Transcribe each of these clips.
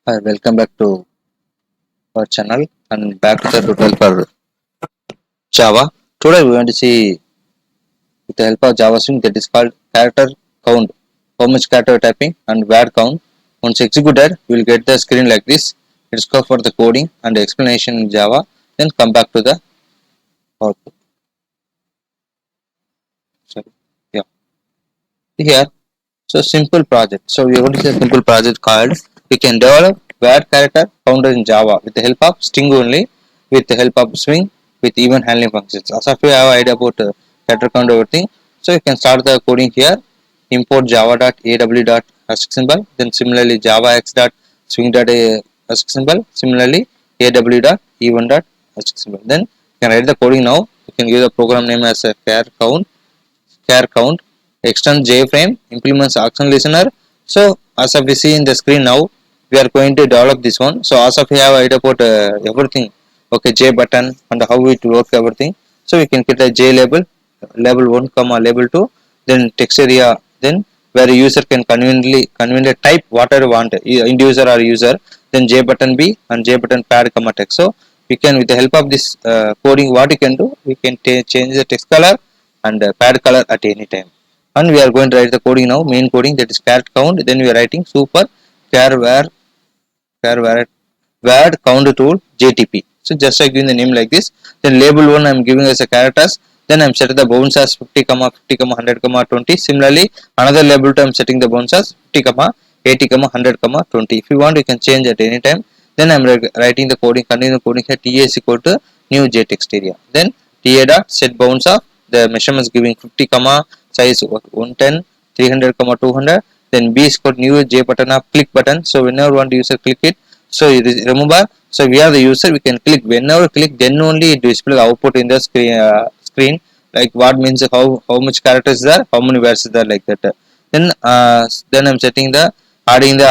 Hi, welcome back to our channel and back to the tutorial for Java. Today we want to see with the help of Java string that is called character count, how much character typing and word count. Once executed, we will get the screen like this. Let's go for the coding and the explanation in Java, then come back to the output. Sorry. Yeah. Here, so simple project. So we are going to see a simple project called we can develop word character counter in Java with the help of string only, with the help of swing, with even handling functions. As of you have idea about character count everything, so you can start the coding here. Import java.aw.asc symbol, then similarly javax.swing.asc symbol, similarly aw.e1.asc symbol. Then you can write the coding now. You can give the program name as a char count, extend jframe, implements action listener. So as of we see in the screen now, we are going to develop this one. So as of we have idea about everything, okay, j button and how it work everything. So we can get a j label, label 1 comma label 2, then text area, then where user can conveniently type whatever want, end user or user, then j button b and j button pad comma text. So we can, with the help of this coding, what we can do, we can change the text color and pad color at any time. And we are going to write the coding now, main coding, that is char count. Then we are writing super char word count tool jtp. So just like giving the name like this, then label 1 I am giving as a characters, then I am setting the bounds as 50 comma 50 comma 100 comma 20. Similarly another label 2 I am setting the bounds as 50 comma 80 comma 100 comma 20. If you want, you can change at any time. Then I am writing the coding, continue the coding here. Ta is equal to new j text area, then ta dot set bounds of the measurements giving 50 comma size 110 300 comma 200. Then b is equal to new j button of click button. So whenever one user click it, so remember, so we are the user, we can click, whenever click, then only it display the output in the screen, like what means how much characters is there, how many words is there, like that. Then I'm setting the adding the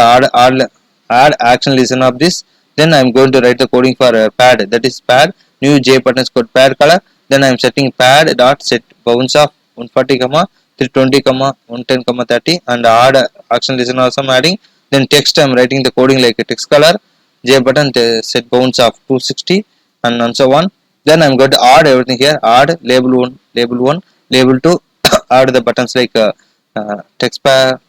add action listen of this. Then I'm going to write the coding for pad, that is pad new j button is called pad color. Then I'm setting pad dot set bounds of 140 comma 320 comma 110 comma 30 and add action listen also I'm adding. Then text I'm writing the coding like a text color j button set bounds of 260 and so on. Then I'm going to add everything here, add label 1 label 2 add the buttons like text pad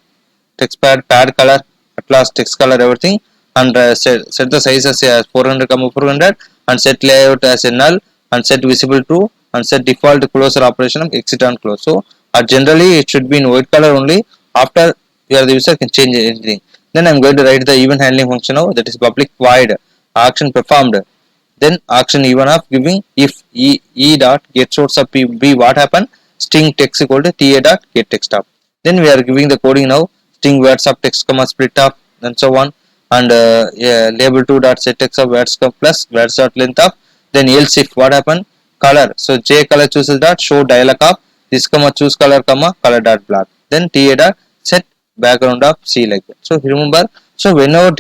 color, at last text color everything, and set the size as 400 comma 400 and set layout as a null and set visible true and set default closure operation of exit and close. So generally it should be in white color only. After you are the user can change anything. Then I'm going to write the event handling function now, that is public void action performed, then action even of giving if e dot get source of b what happen, string text equal to ta dot get text of. Then we are giving the coding now, string words of text comma split of and so on, and yeah, label 2 dot set text of words plus words dot length of. Then else if what happen, color, so j color chooses dot show dialog of this comma choose color comma color dot black, then ta dot set background of c, like that. So remember, so whenever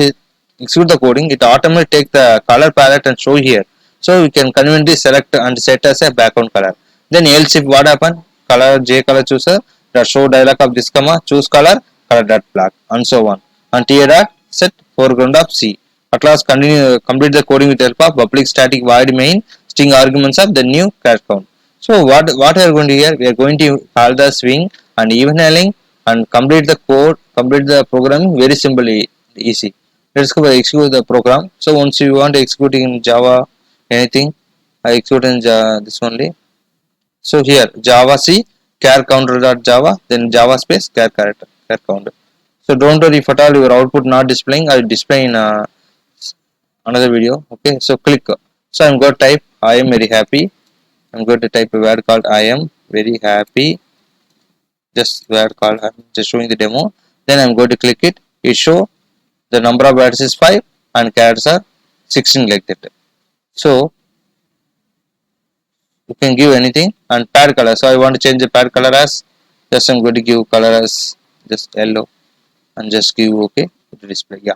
execute the coding, it automatically take the color palette and show here. So we can conveniently select and set as a background color. Then else if what happen, color j color chooser dot show dialog of this comma choose color color dot black and so on, and ta dot set foreground of c. At last complete the coding with help of public static void main string arguments of the new character count. So what we are going to do here, we are going to call the swing and even handling and complete the code, complete the programming very simply easy. Let's go execute the program. So once you want to execute in Java anything, I execute in this only. So here Java C char counter dot Java, then Java space char character char counter. So don't worry if at all your output not displaying, I will display in another video. Okay, so click. So I'm going to type I am very happy. I'm going to type a word called I am very happy. Just word called, I'm just showing the demo. Then I'm going to click it. It show the number of words is 5 and characters are 16, like that. So you can give anything and pad color. So I want to change the pad color as, just I'm going to give color as just yellow and just give OK to display. Yeah,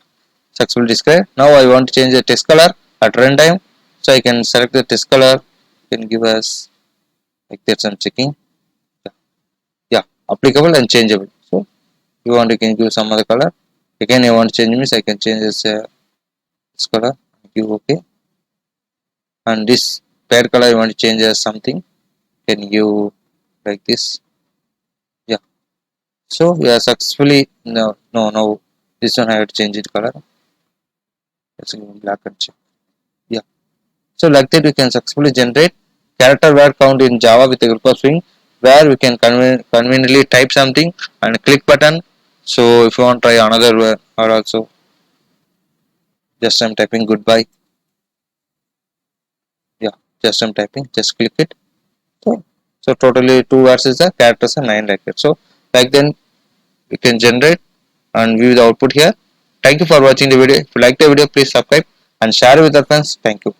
successfully displayed. Now I want to change the text color at runtime. So I can select the text color, you can give us like that. I'm checking. Yeah, applicable and changeable. So you want, you can give some other color. Again I want to change means I can change this this color, give OK, and this paired color I want to change as something, can give like this. Yeah, so we are successfully, no, this one I have to change it color, let's give black and check. Yeah, so like that we can successfully generate character word count in Java with a group of string, where we can conveniently type something and click button. So if you want to try another word or also, just I'm typing goodbye. Yeah, just I'm typing, just click it. So totally 2 words is the characters are 9 like that. So like then we can generate and view the output here. Thank you for watching the video. If you like the video, please subscribe and share with your friends. Thank you.